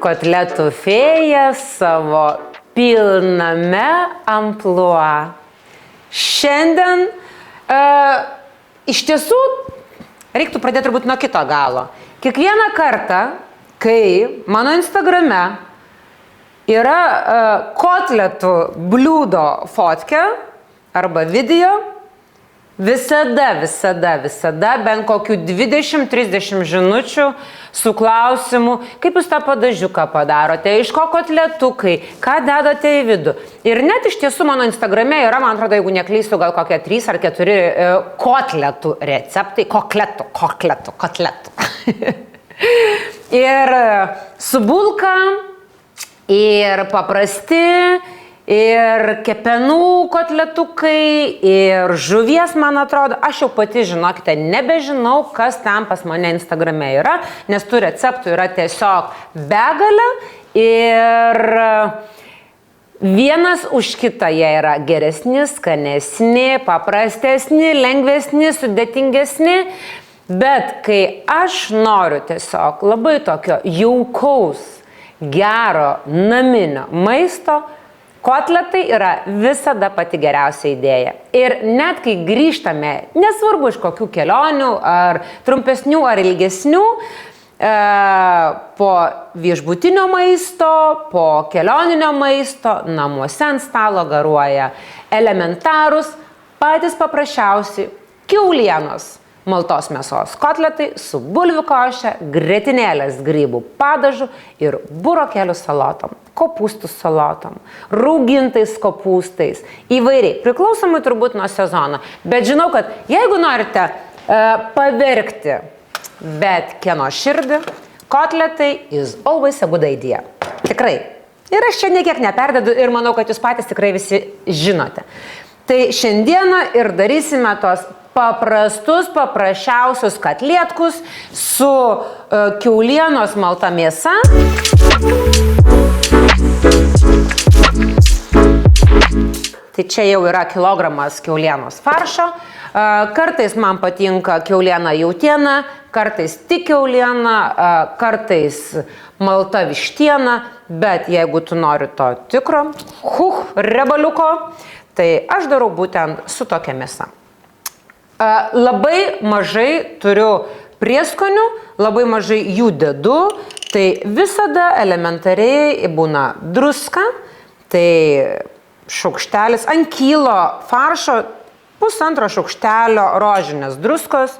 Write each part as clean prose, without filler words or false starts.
kotletų fėja savo pilname amplua. Šiandien iš tiesų reiktų pradėti turbūt nuo kito galo. Kiekvieną kartą, kai mano Instagrame yra kotletų bliūdo fotkė arba video, visada bent kokių 20-30 žinučių su klausimu, kaip jūs tą padažiuką padarote, iš ko kotletukai, ką dedate į vidų. Ir net iš tiesų mano Instagrame yra, man atrodo, jeigu neklysiu, gal kokie 3 ar 4 kotletų receptai, kotletų. Ir su bulka, ir paprasti, ir kepenų kotletukai, ir žuvies, man atrodo. Aš jau pati, žinokite, nebežinau, kas ten pas mane Instagrame yra, nes tų receptų yra tiesiog begalė ir vienas už kitą jie yra geresni, skanesni, paprastesni, lengvesni, sudėtingesni. Bet kai aš noriu tiesiog labai tokio jaukaus, gero, naminio maisto, kotletai yra visada pati geriausia idėja. Ir net kai grįžtame, nesvarbu iš kokių kelionių, ar trumpesnių, ar ilgesnių, po viešbutinio maisto, po kelioninio maisto, namuose ant stalo garuoja elementarūs, patys paprasčiausi kiaulienos maltos mėsos kotletai su bulvių koše, grietinėlės grybų padažu ir burokėlių salotom, kopūstų salotom, raugintais kopūstais, įvairiai, priklausomai turbūt nuo sezono. Bet žinau, kad jeigu norite paverkti bet kieno širdį, kotletai is always a good idea. Tikrai. Ir aš čia niekiek neperdedu ir manau, kad jūs patys tikrai visi žinote. Tai šiandieną ir darysime tos paprasčiausius kotletkus su kiaulienos malta mėsa. Tai čia jau yra kilogramas kiaulienos faršo. Kartais man patinka kiauliena jautiena, kartais tik kiauliena, kartais malta vištiena, bet jeigu tu nori to tikro rebaliuko, tai aš darau būtent su tokia mėsa. Labai mažai turiu prieskonių, labai mažai jų dedu, tai visada elementariai būna druska, tai šaukštelis ant kilo faršo, pusantro šaukštelio rožinės druskos,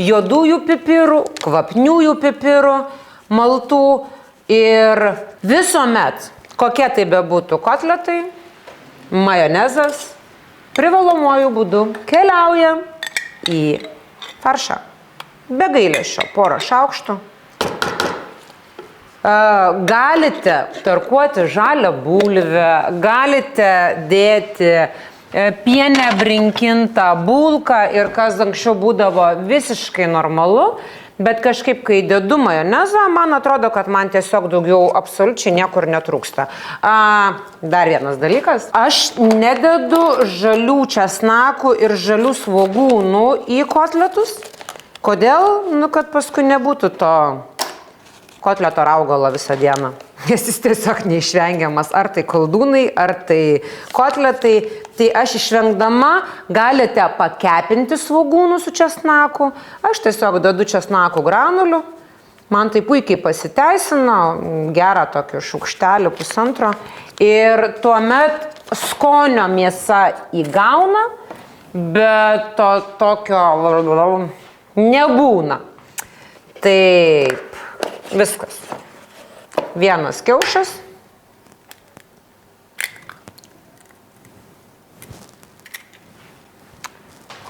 juodųjų pipirų, kvapniųjų pipirų, maltų ir visuomet, kokie tai bebūtų kotletai, majonezas privalomuoju būdu keliauja į faršą. Be gailesčio, porą šaukštų. Galite tarkuoti žalią bulvę, galite dėti pienę brinkintą bulką ir kas anksčiau būdavo visiškai normalu, bet kažkaip, kai dedu majonezą, man atrodo, kad man tiesiog daugiau absoliučiai niekur netrūksta. Dar vienas dalykas. Aš nededu žalių česnakų ir žalių svogūnų į kotletus. Kodėl? Kad paskui nebūtų to kotleto raugalo visą dieną. Nes jis tiesiog neišvengiamas. Ar tai koldūnai, ar tai kotletai. Tai aš išvengdama galite pakepinti svogūnų su česnaku. Aš tiesiog dedu česnakų granulių. Man tai puikiai pasiteisino. Gerą tokį šaukštelį pusantro. Ir tuomet skonio mėsa įgauna, bet to tokio nebūna. Taip. Viskas. Vienas kiaušas.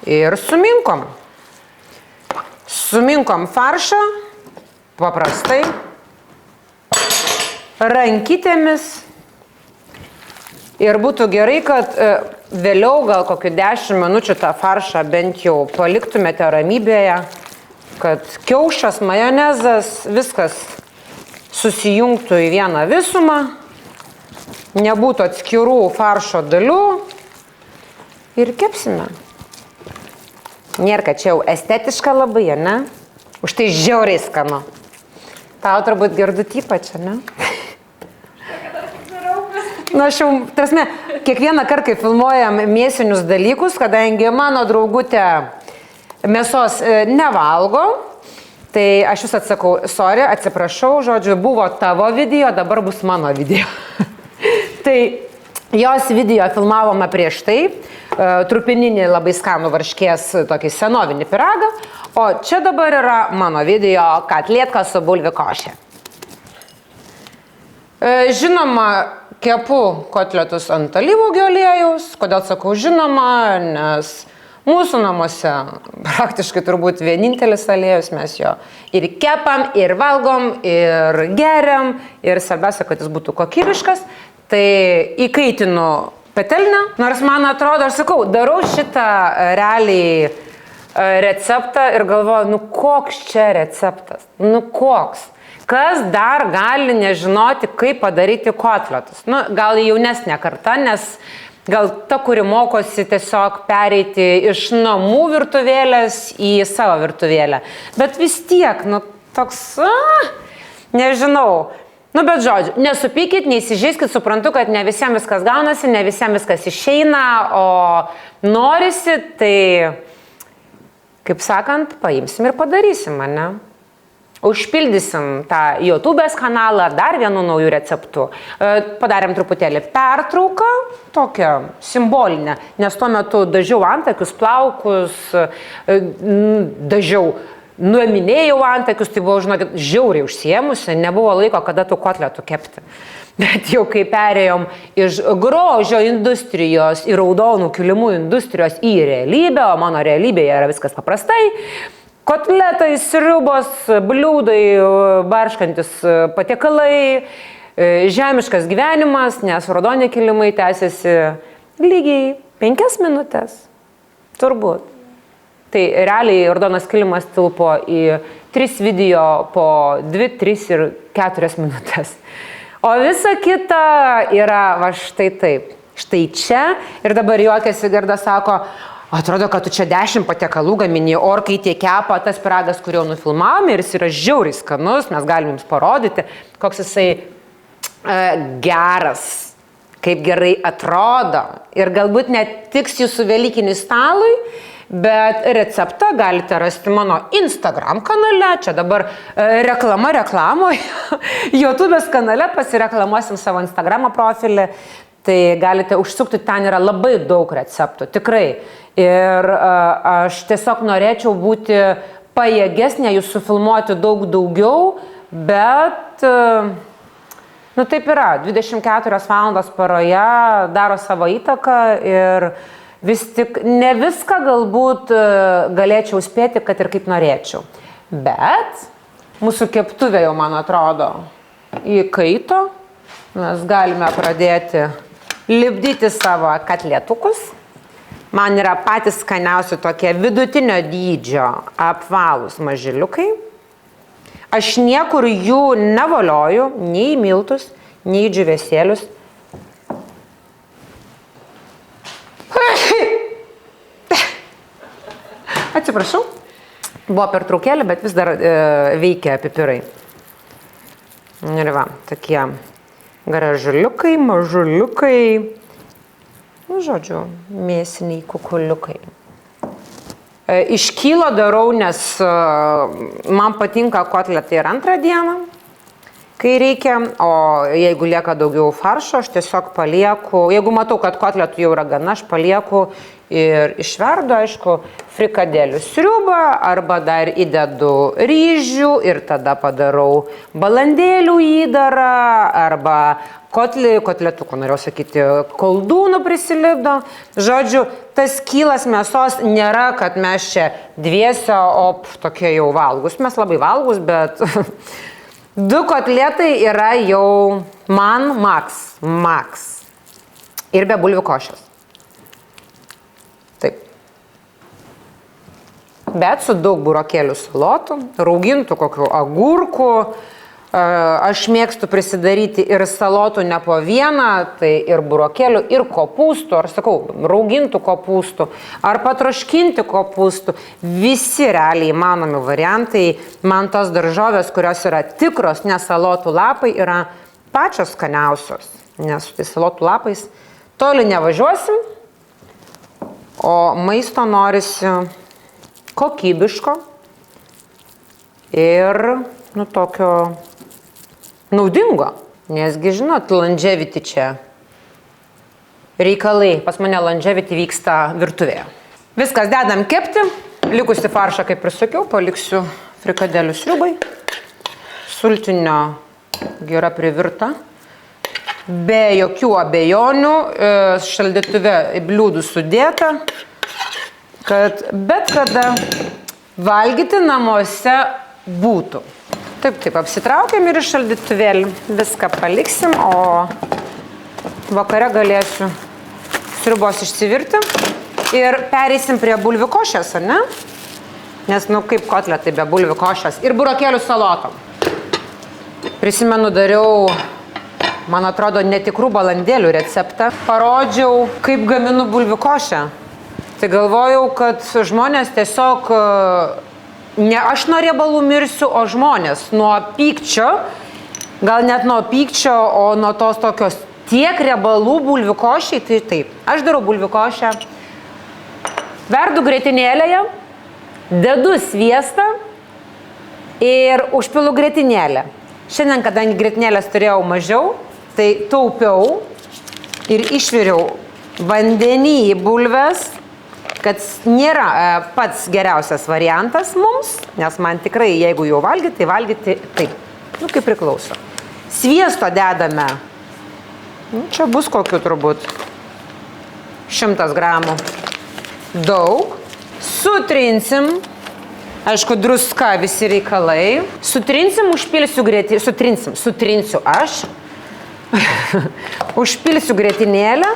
Ir suminkom. Suminkom faršą paprastai rankytėmis. Ir būtų gerai, kad vėliau gal kokių 10 minučių tą faršą bent jau paliktumėte ramybėje, kad kiaušas, majonezas, viskas susijungtų į vieną visumą, nebūtų atskirų faršo dalių ir kepsime. Nėra, kad čia jau estetiška labai, ne? Už tai žiauriai skanu. Tau turbūt Girdut ypač, ne? Na, aš jau, tarsi, kiekvieną kartą, kai filmuojam mėsinius dalykus, kadangi mano draugutė mėsos nevalgo, tai aš jūs atsakau, sorry, atsiprašau, žodžiu, buvo tavo video, dabar bus mano video. Tai jos video filmavome prieš tai, trupininį labai skanų varškės tokį senovinį pyragą, o čia dabar yra mano video katlėtka su bulvių košė. Žinoma, kepu kotletus ant alyvuogių aliejaus. Kodėl sakau žinoma, nes mūsų namuose praktiškai turbūt vienintelis aliejus, mes jo ir kepam, ir valgom, ir geriam, ir svarbiausia, kad jis būtų kokybiškas. Tai įkaitinu petelnę, nors man atrodo, aš sakau, darau šitą realiai receptą ir galvoju, nu koks čia receptas, nu koks. Kas dar gali nežinoti, kaip padaryti kotletus? Nu, gal jaunesnė karta, nes gal ta, kuri mokosi tiesiog pereiti iš namų virtuvėlės į savo virtuvėlę. Bet vis tiek, nu, toks, nežinau. Nu, bet žodžiu, nesupykit, neįsižeiskit, suprantu, kad ne visiems viskas gaunasi, ne visiems viskas išeina, o norisi, tai, kaip sakant, paimsim ir padarysim, ne? Užpildysim tą YouTube'ės kanalą dar vienu naujų receptų. Padarėm truputėlį pertrauką, tokią simbolinę, nes tuo metu dažiau antakius, plaukus, dažiau, nueminėjau antakius, tai buvau, žinokit, žiauriai užsiemusi, nebuvo laiko, kada tų kotletų kepti. Bet jau kai perėjom iš grožio industrijos į raudonų kilimų industrijos į realybę, o mano realybėje yra viskas paprastai, kotletai, sriubos, bliūdai, barškantis patiekalai, žemiškas gyvenimas, nes raudoni kilimai tęsiasi lygiai 5 minutės, turbūt. Tai realiai raudonas kilimas tilpo į 3 video po 2, 3 ir 4 minutės. O visa kita yra va štai taip, štai čia ir dabar juokiasi Gerda sako, atrodo, kad tu čia 10 patiekalų gamini, orkai tie kepa, tas pyragas, kurį jau nufilmavome ir jis yra žiauriai skanus, mes galim jums parodyti, koks jisai geras, kaip gerai atrodo ir galbūt netiks jūsų velykiniui stalui, bet receptą galite rasti mano Instagram kanale, čia dabar reklama reklamoje, YouTube'ės kanale pasireklamuosim savo Instagramo profilį, tai galite užsukti, ten yra labai daug receptų, tikrai. Ir aš tiesiog norėčiau būti pajėgesnė, jūs sufilmuoti daug daugiau, bet, nu taip yra, 24 valandos paroje daro savo įtaką ir vis tik ne viską galbūt galėčiau spėti, kad ir kaip norėčiau. Bet mūsų keptuvė jau, man atrodo, įkaito, mes galime pradėti lipdyti savo katlėtukus. Man yra patys skaniausi tokie vidutinio dydžio apvalūs mažiliukai. Aš niekur jų nevolioju, nei į miltus, nei į džiūvėsėlius. Atsiprašau, buvo pertraukėlė, bet vis dar veikia pipirai. Ir va, tokie gražuliukai, mažuliukai. Nu, žodžiu, mėsiniai kukuliukai. Iš kilo darau, nes man patinka kotletai ir antrą dieną, kai reikia, o jeigu lieka daugiau faršo, aš tiesiog palieku, jeigu matau, kad kotletų jau yra gana, aš palieku ir išverdu, aišku, frikadėlių sriubą, arba dar įdedu ryžių ir tada padarau balandėlių įdarą, arba kotletukų, norėjau sakyti, koldūnų prisilipdo. Žodžiu, tas kylas mėsos nėra, kad mes čia dviese, tokie jau valgus. Mes labai valgus, bet 2 kotletai yra jau man max. Ir be bulvių košės. Taip. Bet su daug burokėlių salotų, raugintų kokių agurkų. Aš mėgstu prisidaryti ir salotų ne po vieną, tai ir burokėlių, ir kopūstų, ar sakau, raugintų kopūstų, ar patroškinti kopūstų. Visi realiai įmanomi variantai. Man tos daržovės, kurios yra tikros, ne salotų lapai, yra pačios skaniausios. nes su tai salotų lapais toli nevažiuosim, o maisto norisi kokybiško ir, tokio naudingo. Nesgi, žinot, longevity čia reikalai. Pas mane longevity vyksta virtuvėje. Viskas dedam kepti. Likusi faršą, kaip ir sakiau, paliksiu frikadelių sriubai. Sultinio gira privirta. Be jokių abejonių, šaldytuve į bliūdų sudėta, kad bet kada valgyti namuose būtų. Taip, apsitraukiam ir iš šaldytuvėlį. Viską paliksim, o vakare galėsiu sriubos išsivirti. Ir pereisim prie bulvių košės, ar ne? Nes, kaip kotletai be bulvių košės. Ir burokėlių salotom. Prisimenu, dariau, man atrodo, netikrų balandėlių receptą. Parodžiau, kaip gaminu bulvių košę. Tai galvojau, kad žmonės tiesiog, ne aš nuo riebalų mirsiu, o žmonės nuo pykčio, gal net nuo pykčio, o nuo tos tokios tiek riebalų bulvių košiai, tai taip. Aš darau bulvių košę. Verdu grietinėlėje, dedu sviestą ir užpilu grietinėlę. Šiandien, kadangi grietinėlės turėjau mažiau, tai taupiau ir išviriau vandenį į bulves, kad nėra pats geriausias variantas mums, nes man tikrai, jeigu jau valgyti, tai valgyti taip, kaip priklauso. Sviesto dedame, čia bus kokiu turbūt 100 gramų. Daug. Sutrinsim. Aišku, druska visi reikalai. Sutrinsim, užpilsiu grietinėlę. Sutrinsiu aš. Užpilsiu grietinėlę.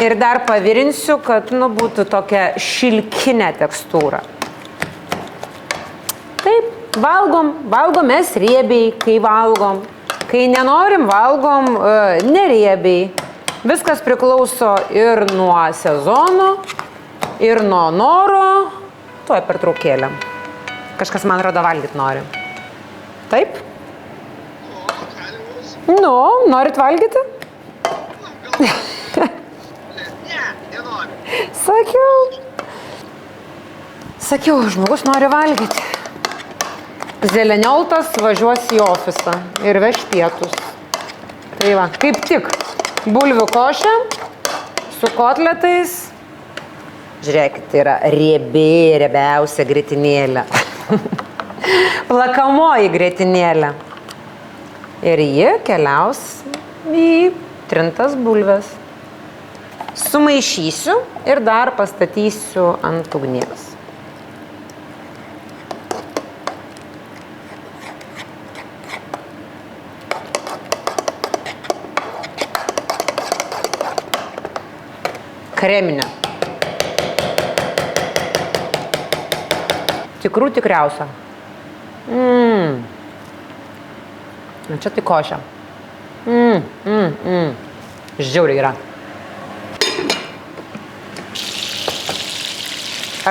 Ir dar pavirinsiu, kad, būtų tokia šilkinė tekstūra. Taip, valgom mes riebiai, kai valgom. Kai nenorim, valgom neriebiai. Viskas priklauso ir nuo sezono, ir nuo noro. Tuoj pertraukėlė. Kažkas, man rodo, valgyti nori. Taip? Norit valgyti? Ne, nenoriu. Sakiau, žmogus nori valgyti. Zelenioltas važiuos į ofisą ir veš pietus. Tai va, kaip tik bulvių košė su kotletais. Žiūrėkit, tai yra riebiausia grietinėlė. Plakamoji grietinėlė. Ir ji keliaus į trintas bulves. Sumaišysiu ir dar pastatysiu ant ugnies. Kreminė. Tikriausia. Čia tai košė. Žiauriai yra.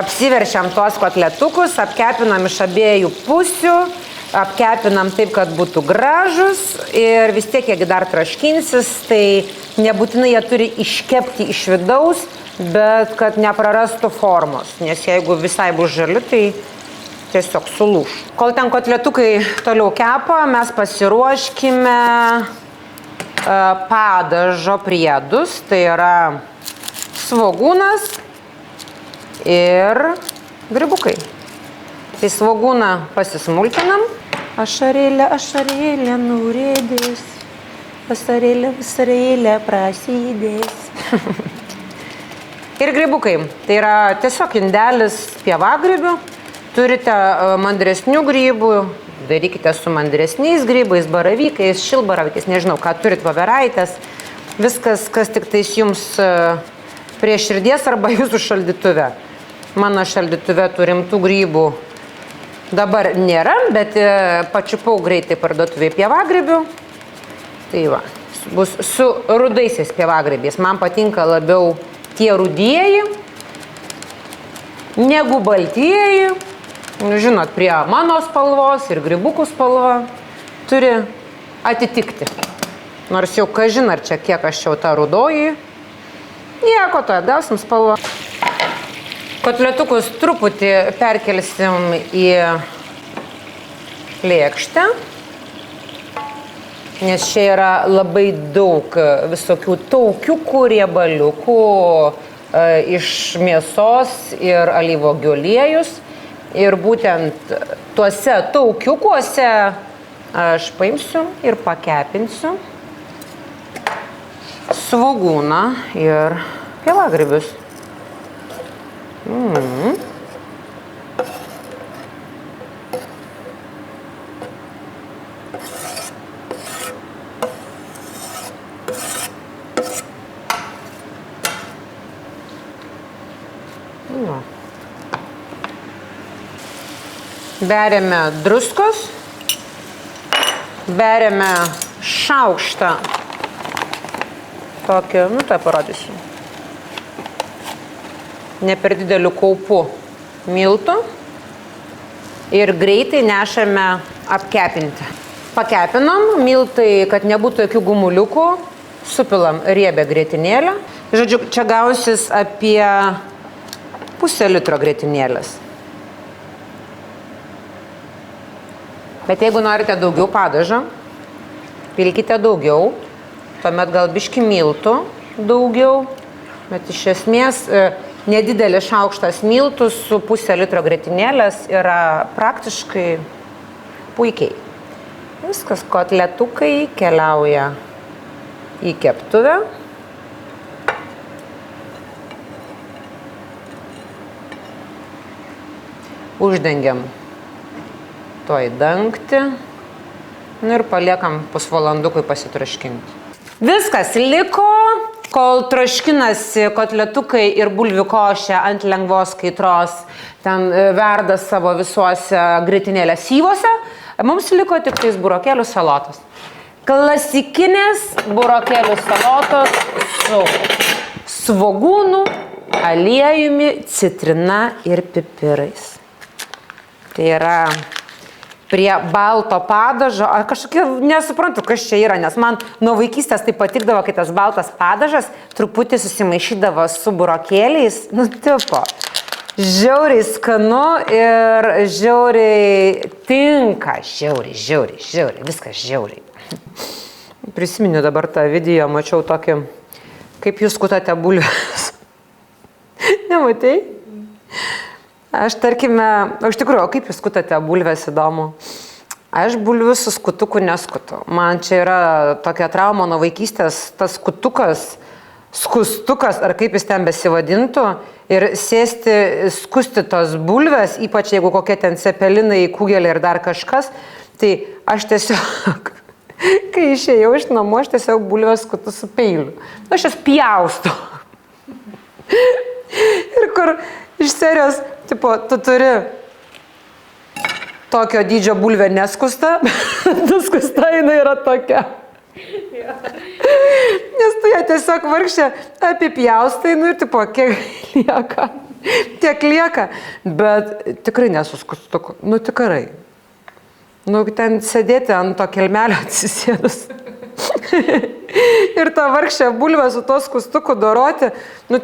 Apsiveršiam tuos kotletukus, apkepinam iš abiejų pusių, apkepinam taip, kad būtų gražus ir vis tiek, jeigu dar traškinsis, tai nebūtinai jie turi iškepti iš vidaus, bet kad neprarastų formos, nes jeigu visai bus žali, tai tiesiog sulūš. Kol ten kotletukai toliau kepa, mes pasiruoškime padažo priedus, tai yra svogūnas ir grybukai. Tai svogūną pasismulkinam. Ašarėlė nurėdės, vasarėlė prasidės. Ir grybukai. Tai yra tiesiog indelis pievagrybių. Turite mandresnių grybų, darykite su mandresniais grybais, baravykais, šilbaravykais, nežinau, ką turit, voveraitės. Viskas, kas tik tais jums prie širdies arba jūsų šaldytuve. Mano šaldytuve turim tų grybų dabar nėra, bet pačiupau greitai parduotuvėje pievagrybių. Tai va, bus su rudaisiais pievagrybiais. Man patinka labiau tie rudieji negu baltieji. Žinot, prie mano spalvos ir grybukų spalva turi atitikti. Nors jau kažin, ar čia kiek aš jau tą rudoji. Nieko, to atgausim spalvą. Kotletukus truputį perkelsim į lėkštę, nes čia yra labai daug visokių taukiukų, riebaliukų iš mėsos ir alyvuogių aliejus. Ir būtent tuose taukiukuose aš paimsiu ir pakepinsiu svogūną ir pievagrybius. Beriame druskos, beriame šaukštą, tokį, tai parodysiu, ne per dideliu kaupu miltų ir greitai nešame apkepinti. Pakepinom miltai, kad nebūtų jokių gumuliukų, supilam riebę grietinėlę. Žodžiu, čia gausis apie pusę litro grietinėlės. Bet jeigu norite daugiau padažo, pilkite daugiau, tuomet gal biški miltų daugiau, bet iš esmės nedidelis šaukštas miltų su pusę litro grietinėlės yra praktiškai puikiai. Viskas, kotletukai keliauja į keptuvę. Uždengiam toj dangtį ir paliekam pusvalandukui pasitraškinti. Viskas liko, kol traškinasi kotletukai ir bulvių košė ant lengvos kaitros, ten verda savo visuose grietinėlės syvose, mums liko tik tais burokėlių salotos. Klasikinės burokėlių salotos su svogūnu, aliejumi, citrina ir pipirais. Tai yra prie balto padažo, aš kažkokia nesuprantu, kas čia yra, nes man nuo vaikystės tai patikdavo, kai tas baltas padažas truputį susimaišydavo su burokėliais, tipo, žiauriai skanu ir žiauriai tinka, žiauriai, viskas žiauriai. Prisiminiu dabar tą video, mačiau tokį, kaip jūs skutate bulves. Nematei? Aš tarkime, iš tikrųjų, kaip jūs skutate bulves, įdomu. Aš bulvių su skutuku neskutu. Man čia yra tokia trauma nuo vaikystės, tas skutukas, skustukas, ar kaip jis ten besivadintų, ir sėsti, skusti tos bulves, ypač jeigu kokie ten cepelinai, kugelė ir dar kažkas, tai aš tiesiog, kai išėjau iš namų, aš tiesiog bulves skutu su peiliu. Aš jas pjaustu. Ir kur iš serijos, tipo, tu turi tokio dydžio bulvę neskusta, neskusta jinai yra tokia. Nes tu ją tiesiog vargšė apipjaustai, ir tipo, kiek lieka, tiek lieka, bet tikrai nesuskustuku, tikrai. Ten sėdėti ant to kelmelio atsisėdus. Ir tą vargšę bulvę su to skustuku doroti,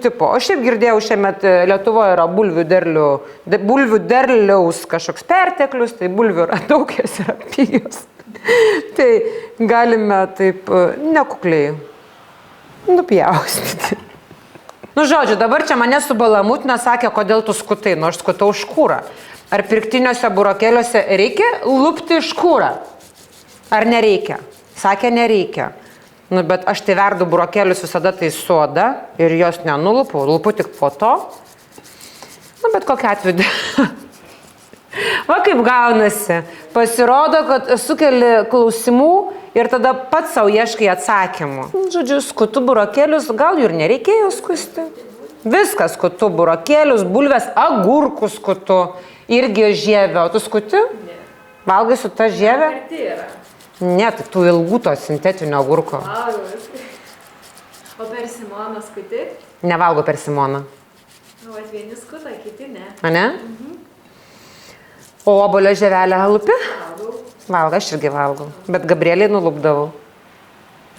tipo, o šiaip girdėjau, šiemet Lietuvoje yra bulvių derliaus kažkoks perteklius, tai bulvių yra daug, jas yra pigios. Tai galime taip nekukliai nupjaustyti. Žodžiu, dabar čia mane subalamutina, sakė, kodėl tu skutai, nors skutau škūrą. Ar pirktiniuose burokėliuose reikia lupti škūrą? Ar nereikia? Sakė, nereikia. Bet aš tai verdu burokėlius visada tai soda ir jos nenulupu, lupu tik po to. Bet kokia atveju. Va kaip gaunasi. Pasirodo, kad sukeli klausimų ir tada pats savo ieškai atsakymų. Žodžiu, skutu burokėlius, gal jų ir nereikėjo skusti. Viskas skutu burokėlius, bulves, agurkus skutu, irgi žievę. O tu skuti? Ne. Valgai su ta žievė? Ne, tai tų ilgų to sintetinio agurko. O persimoną skuti? Nevalgo persimoną. O vieni skuta, kiti ne. A ne? O obuolio žievelę lupi? Valgau. Valgo, aš irgi valgau. Bet Gabrieliai nulupdavau.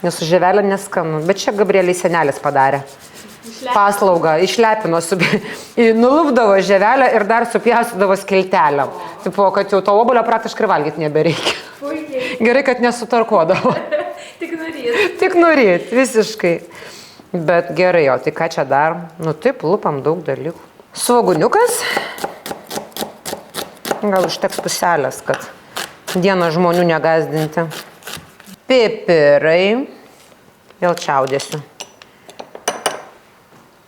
Nes su žievelė neskanu. Bet čia Gabrieliai senelis padarė. Paslaugą, išlepino, nulupdavo žievelę ir dar supjaustydavo skiltelę. Tipo, kad jau to obuolio praktiškai valgyti nebereikia. Puikiai. Gerai, kad nesutarkuodavo. Tik norėt. Tik norėt, visiškai. Bet gerai, o tai ką čia dar? Nu taip, lupam daug dalykų. Svoguniukas. Gal užteks puselės, kad dieną žmonių negazdinti. Pipirai. Vėl čiaudėsiu.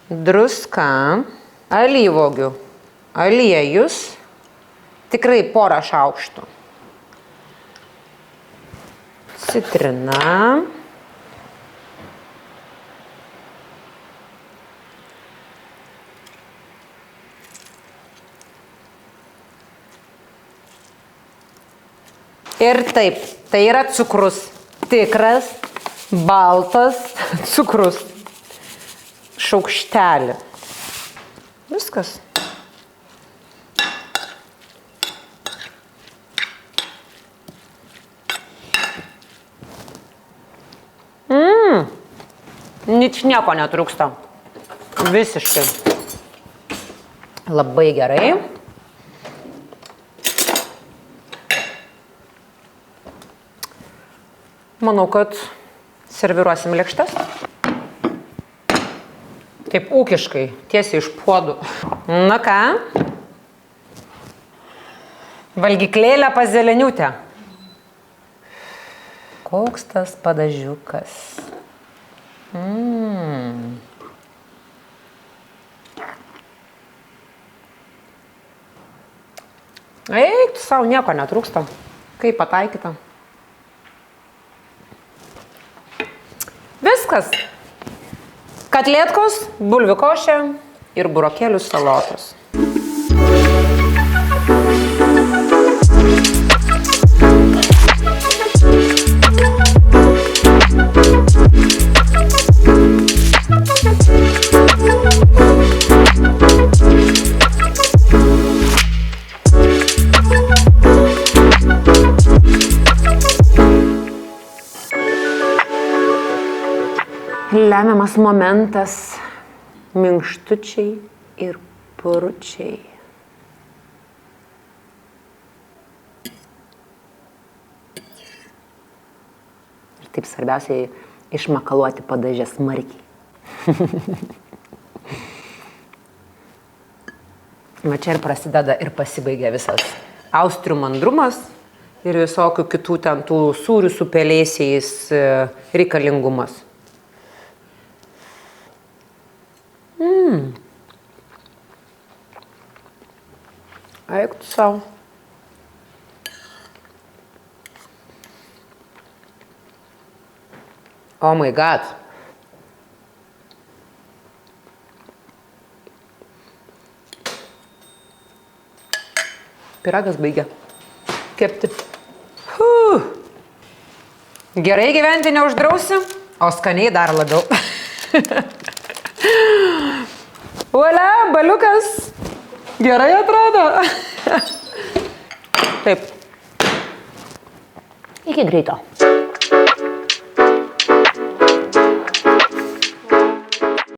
Druska. Alyvuogių. Aliejus. Tikrai porą šaukštų. Citrina. Ir taip, tai yra cukrus. Tikras, baltas cukrus. Šaukštelį. Viskas. Ničnieko netrūksta. Visiškai. Labai gerai. Manau, kad serviruosim lėkštes. Taip ūkiškai, tiesiai iš puodų. Na ką? Valgyklėlę pas zeleniutę. Koks tas padažiukas. Eik, tu savo nieko netrūksta. Kaip pataikyta. Viskas. Katlėtkos, bulvių košė ir burokėlių salotos. Lemiamas momentas, minkštučiai ir puručiai. Ir taip svarbiausiai išmakaluoti padažę smarkiai. Va čia ir prasideda ir pasibaigia visas austrių mandrumas ir visokių kitų ten tų sūrių su pelėsiais reikalingumas. Eik tu savo. Oh my god. Pyragas baigia kepti. Gerai gyventi neuždrausi, o skaniai dar labiau. Uolia, baliukas. Gerai atrodo. Taip. Iki greito.